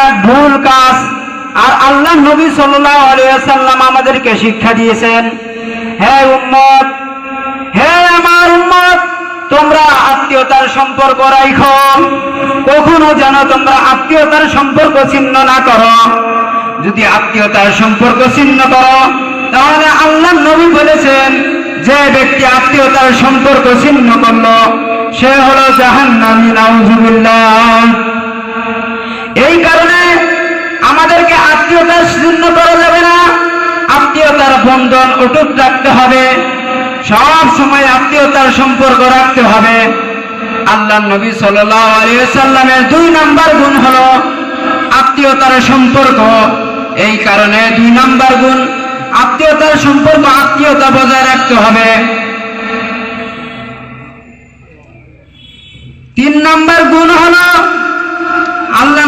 ভুল কাজ। আর আল্লাহ নবী সাল্লাল্লাহু আলাইহি ওয়াসাল্লাম আমাদেরকে শিক্ষা দিয়েছেন, হে উম্মত, হে আমার উম্মত, তোমরা আত্মীয়তার সম্পর্ক রাখো, কখনো যেন তোমরা আত্মীয়তার সম্পর্ক ছিন্ন না করো। যদি আত্মীয়তার সম্পর্ক ছিন্ন করো তাহলে আল্লাহ নবী বলেছেন, যে ব্যক্তি আত্মীয়তার সম্পর্ক ছিন্ন করলো সে হলো জাহান্নামী, নাউযুবিল্লাহ। এই কারণে আমাদেরকে আত্মীয়তা ছিন্ন করা যাবে না, আত্মীয়তার বন্ধন অটুট রাখতে হবে, সব সময় আত্মীয়তার সম্পর্ক রাখতে হবে। আল্লাহ নবী সাল্লাল্লাহু আলাইহি ওয়াসাল্লামের 2 নাম্বার গুণ হলো আত্মীয়তার সম্পর্ক। এই কারণে 2 নাম্বার গুণ আত্মীয়তার সম্পর্ক, আত্মীয়তা বজায় রাখতে হবে। 3 নাম্বার গুণ হলো আল্লাহ